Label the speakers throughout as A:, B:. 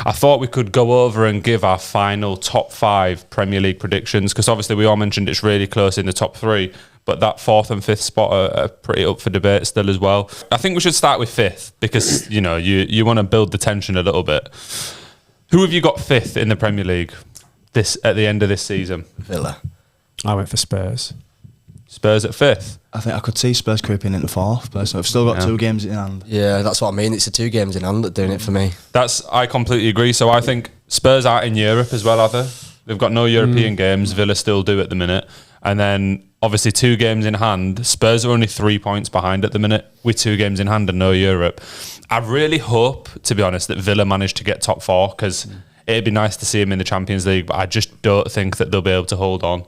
A: I thought we could go over and give our final top 5 Premier League predictions, because obviously we all mentioned it's really close in the top 3, but that 4th and 5th spot are pretty up for debate still as well. I think we should start with 5th because, you want to build the tension a little bit. Who have you got 5th in the Premier League at the end of this season?
B: Villa.
C: I went for Spurs.
A: Spurs at 5th?
D: I think I could see Spurs creeping into 4th, but I've still got 2 games in hand.
B: Yeah, that's what I mean. It's the 2 games in hand that doing it for me.
A: I completely agree. So I think Spurs aren't in Europe as well, are they? They've got no European games. Villa still do at the minute. And then obviously 2 games in hand. Spurs are only 3 points behind at the minute with 2 games in hand and no Europe. I really hope, to be honest, that Villa manage to get top 4, because it'd be nice to see them in the Champions League, but I just don't think that they'll be able to hold on.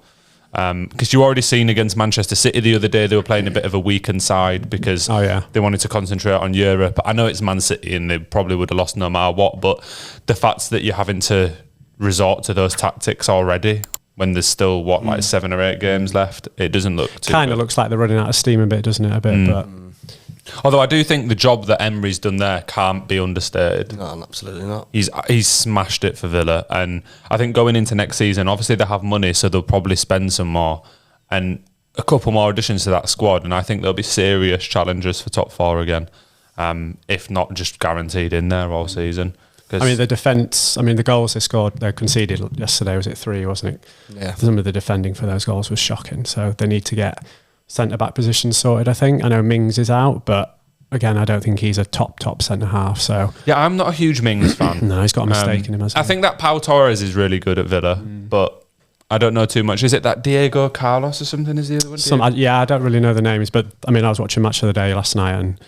A: Because you already seen against Manchester City the other day, they were playing a bit of a weakened side because they wanted to concentrate on Europe. I know it's Man City and they probably would have lost no matter what, but the fact that you're having to resort to those tactics already when there's still, 7 or 8 games left, it doesn't look too
C: Kind of looks like they're running out of steam a bit, doesn't it? But
A: although I do think the job that Emery's done there can't be understated.
B: No, absolutely not.
A: He's smashed it for Villa, and I think going into next season, obviously they have money, so they'll probably spend some more and a couple more additions to that squad, and I think there'll be serious challenges for top 4 again, if not just guaranteed in there all season.
C: I mean, the defence, the goals they conceded yesterday, was it 3, wasn't it?
B: Yeah.
C: Some of the defending for those goals was shocking, so they need to get centre-back position sorted, I think. I know Mings is out, but again, I don't think he's a top centre-half. So
A: yeah, I'm not a huge Mings fan.
C: No, he's got a mistake in him, hasn't he?
A: I think that Pau Torres is really good at Villa, but I don't know too much. Is it that Diego Carlos or something is the other one?
C: I don't really know the names, but I was watching Match of the Day last night and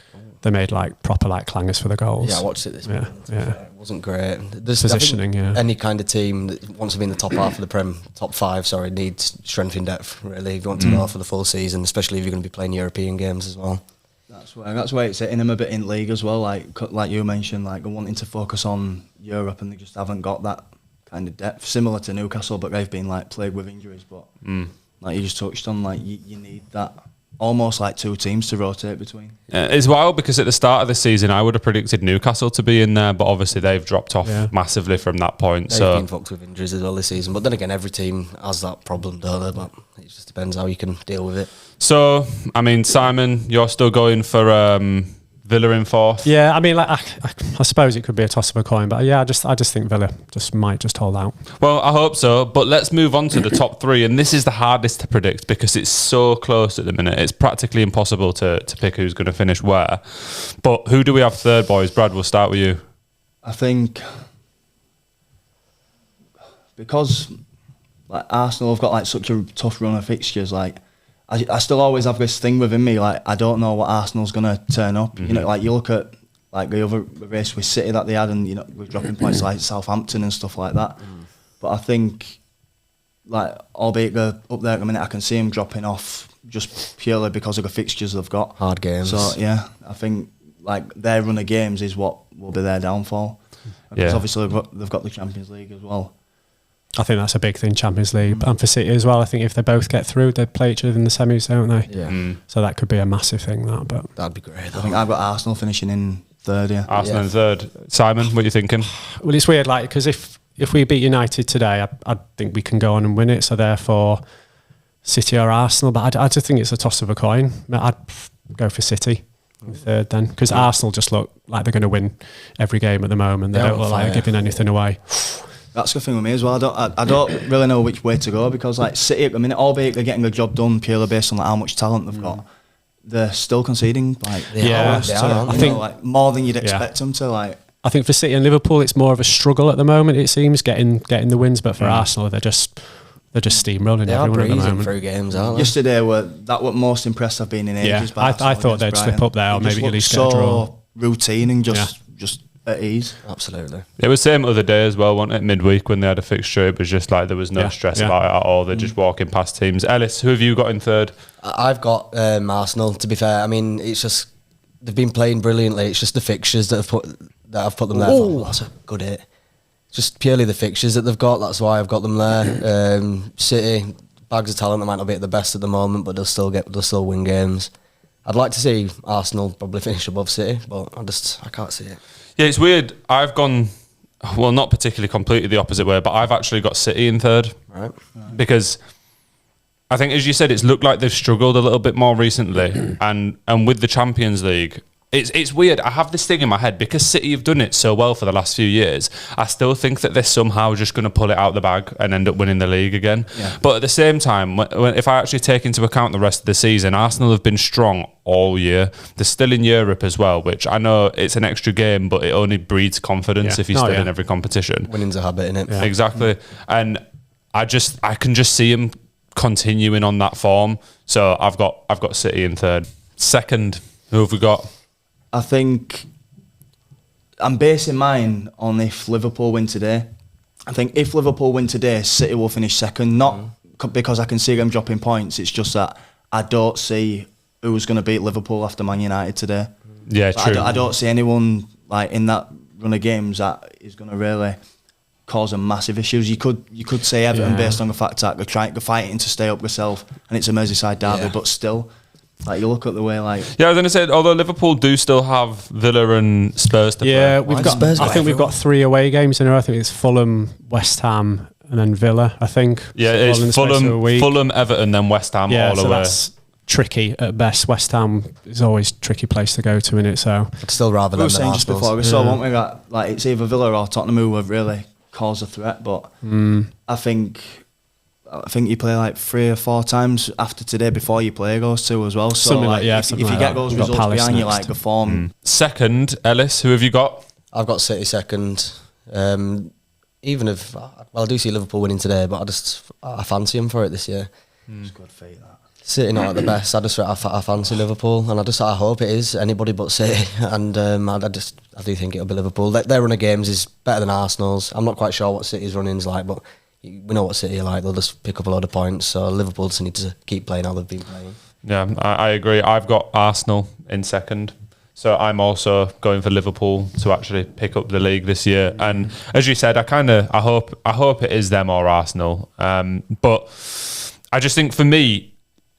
C: they made proper clangers for the goals.
B: Yeah, I watched it this morning.
C: Yeah.
B: It wasn't great.
C: Positioning,
B: Any kind of team that wants to be in the top half of the Prem, top 5, needs strength in depth, really, if you want to go for the full season, especially if you're going to be playing European games as well.
D: That's why it's hitting them a bit in league as well, like you mentioned, wanting to focus on Europe, and they just haven't got that kind of depth, similar to Newcastle, but they've been plagued with injuries. But like you just touched on, you need that almost 2 teams to rotate between.
A: It's wild because at the start of the season I would have predicted Newcastle to be in there, but obviously they've dropped off massively from that point.
B: They've been fucked with injuries as well this season, but then again every team has that problem, don't they? But it just depends how you can deal with it. So
A: Simon, you're still going for Villa in 4th?
C: Yeah, I suppose it could be a toss of a coin, but I just think Villa might hold out.
A: Well, I hope so, but let's move on to the top 3, and this is the hardest to predict because it's so close at the minute. It's practically impossible to pick who's going to finish where. But who do we have 3rd, boys? Brad, we'll start with you.
D: I think because Arsenal have got such a tough run of fixtures, I still always have this thing within me, I don't know what Arsenal's going to turn up. You look at the other race with City that they had, and we're dropping points like Southampton and stuff like that. But I think, albeit they're up there at the minute, I can see them dropping off just purely because of the fixtures they've got.
B: Hard games.
D: So yeah, I think their run of games is what will be their downfall. Because obviously they've got the Champions League as well.
C: I think that's a big thing, Champions League, and for City as well. I think if they both get through, they play each other in the semis, don't they?
B: Yeah.
C: So that could be a massive thing. But
B: that'd be great.
D: I think I've got Arsenal finishing in 3rd. Yeah.
A: Arsenal in 3rd. Simon, what are you thinking?
C: Well, it's weird, because if we beat United today, I think we can go on and win it. So therefore, City or Arsenal. But I just think it's a toss of a coin. I'd go for City in 3rd then, because Arsenal just look like they're going to win every game at the moment. They don't look like they're giving anything away.
D: That's the thing with me as well. I don't really know which way to go, because City at the minute, albeit they're getting the job done purely based on how much talent they've got, they're still conceding.
C: I think
D: more than you'd expect them to.
C: I think for City and Liverpool, it's more of a struggle at the moment. It seems getting the wins, but for Arsenal, they're just steamrolling everyone at the moment.
B: Through games, aren't they?
D: Yesterday were most impressed I've been in ages.
C: Yeah, I thought they'd slip up there, or maybe at least get a draw.
D: Routine and just at ease.
B: Absolutely.
A: It was the same other day as well, wasn't it? Midweek when they had a fixture, it was just there was no stress about it at all. They're just walking past teams. Ellis, who have you got in 3rd?
B: I've got Arsenal, to be fair. It's just they've been playing brilliantly. It's just the fixtures that have put them there. That's a good hit. Just purely the fixtures that they've got. That's why I've got them there. City, bags of talent. They might not be at the best at the moment, but they'll still win games. I'd like to see Arsenal probably finish above City, but I can't see it.
A: Yeah, it's weird. I've gone well, not particularly completely the opposite way, but I've actually got City in third.
B: Right.
A: Because I think, as you said, it's looked like they've struggled a little bit more recently, and with the Champions League, it's weird. I have this thing in my head because City have done it so well for the last few years. I still think that they're somehow just going to pull it out the bag and end up winning the league again.
D: Yeah.
A: But at the same time, if I actually take into account the rest of the season, Arsenal have been strong all year. They're still in Europe as well, which I know it's an extra game, but it only breeds confidence if you're still in every competition.
B: Winning's a habit, innit?
A: Yeah. Exactly. And I can just see him continuing on that form. So I've got City in third. Second, who have we got?
D: I think I'm basing mine on if Liverpool win today. I think if Liverpool win today, City will finish second. Not because I can see them dropping points. It's just that I don't see who's going to beat Liverpool after Man United today.
A: Yeah, true.
D: I don't see anyone like in that run of games that is going to really cause them massive issues. You could say Everton based on the fact that they're fighting to stay up themselves, and it's a Merseyside derby, but still. Like you look at the way, like
A: I was going to say, although Liverpool do still have Villa and Spurs to play.
C: Yeah, we've got.
B: Spurs
C: I think we've got 3 away games in a row. I think it's Fulham, West Ham, and then Villa. I think.
A: Yeah, it's Fulham, Everton, then West Ham all
C: so
A: away.
C: That's tricky at best. West Ham is always a tricky place to go to in it. So
B: I'd still rather
D: we were
B: than
D: saying just before we saw, won't we? That like it's either Villa or Tottenham who have really caused a threat. But I think you play like 3 or 4 times after today before you play those 2 as well. So
C: something
D: like,
C: if
D: you get those
C: We've got
D: results
C: Palace
D: behind you,
C: next.
D: like the form.
A: Second, Ellis, who have you got?
B: I've got City second. Even if I do see Liverpool winning today, but I fancy them for it this year.
D: It's good fate that.
B: City not at the best. I fancy Liverpool, and I hope it is anybody but City. And I do think it'll be Liverpool. Their run of games is better than Arsenal's. I'm not quite sure what City's running's like, but we know what City are like. They'll just pick up a lot of points. So Liverpool just need to keep playing how they've been playing.
A: Yeah, I agree. I've got Arsenal in second. So I'm also going for Liverpool to actually pick up the league this year. And as you said, I hope it is them or Arsenal. But I just think for me,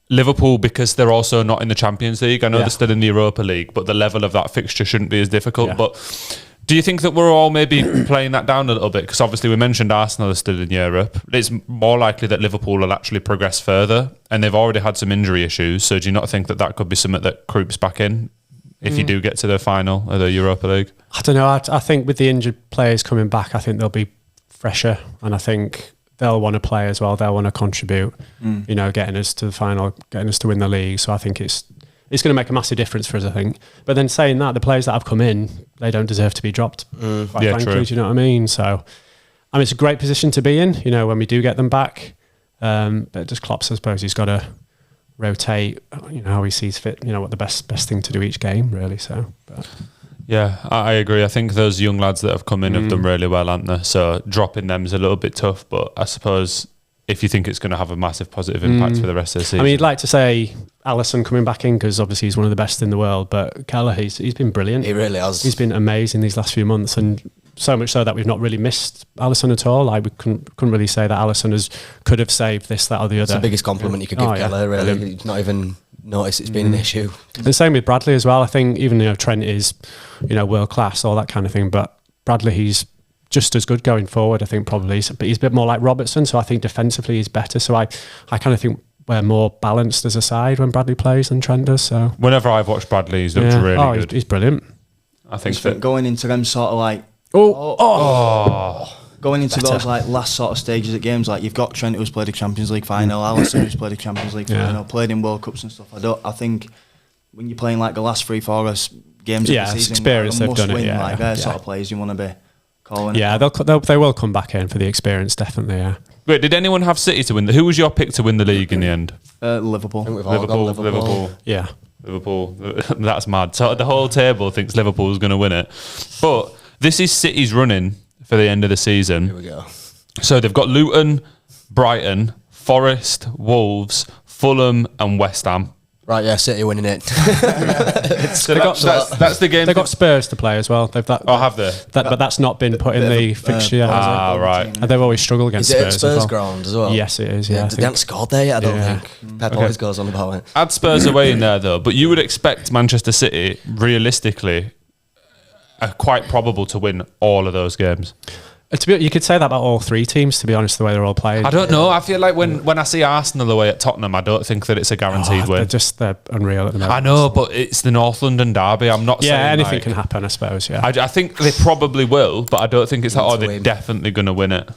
A: Liverpool, because they're also not in the Champions League. I know they're still in the Europa League, but the level of that fixture shouldn't be as difficult. Yeah. But do you think that we're all maybe playing that down a little bit? Because obviously we mentioned Arsenal are still in Europe. It's more likely that Liverpool will actually progress further, and they've already had some injury issues. So do you not think that could be something that creeps back in if you do get to the final of the Europa League? I
C: don't know. I think with the injured players coming back, I think they'll be fresher, and I think they'll want to play as well. They'll want to contribute, getting us to the final, getting us to win the league. So I think it's going to make a massive difference for us, I think. But then saying that, the players that have come in, they don't deserve to be dropped, quite frankly. True. Do you know what I mean? So, it's a great position to be in, when we do get them back. But just Klopp, I suppose he's got to rotate, how he sees fit, what the best thing to do each game, really. So,
A: yeah, I agree. I think those young lads that have come in have done really well, haven't they? So dropping them is a little bit tough, but I suppose if you think it's going to have a massive positive impact for the rest of the season.
C: You'd like to say Alisson coming back in because obviously he's one of the best in the world, but Keller, he's been brilliant.
B: He really has.
C: He's been amazing these last few months, and so much so that we've not really missed Alisson at all. Like we couldn't really say that Alisson could have saved this, that or the other.
B: It's the biggest compliment you could give Keller, really. Brilliant. Not even notice it's been an issue.
C: And same with Bradley as well. I think even Trent is, world class, all that kind of thing, but Bradley, he's just as good going forward, I think, probably. But he's a bit more like Robertson, so I think defensively he's better. So I kind of think we're more balanced as a side when Bradley plays than Trent does. So
A: whenever I've watched Bradley, he's looked really good.
C: He's brilliant.
A: I think that
D: going into them sort of like going into those like last sort of stages of games, like you've got Trent who's played a Champions League final, Alisson who's played a Champions League final, played in World Cups and stuff. I think when you're playing like the last 3-4 games of the season,
C: experience, they've done it.
D: Like they're sort of players you want to be calling.
C: Yeah, they will come back in for the experience, definitely. Yeah.
A: Wait, did anyone have City to win? Who was your pick to win the league in the end?
D: Liverpool.
B: I think we've all gone Liverpool.
C: Yeah.
A: Liverpool. That's mad. So the whole table thinks Liverpool's going to win it. But this is City's running for the end of the season.
B: Here we go.
A: So they've got Luton, Brighton, Forest, Wolves, Fulham and West Ham.
B: Right, yeah, City winning it.
A: So that's the game.
C: They've got Spurs to play as well.
A: Have they?
C: But that's not been put in the fixture yet.
A: Right.
C: And they've always struggled against Spurs.
B: Is it at Spurs ground as well?
C: Yes, it is. Yeah,
B: they haven't scored there yet, I don't think. Pep always goes on about it.
A: Add Spurs away in there though, but you would expect Manchester City, realistically, are quite probable to win all of those games.
C: You could say that about all three teams, to be honest, the way they're all playing.
A: I don't know. I feel like when I see Arsenal away at Tottenham, I don't think that it's a guaranteed win.
C: They're unreal at the moment.
A: I know, but it's the North London derby. I'm not saying
C: anything can happen, I suppose. Yeah,
A: I think they probably will, but I don't think it's like,
B: to
A: they're
B: win.
A: definitely going to win it.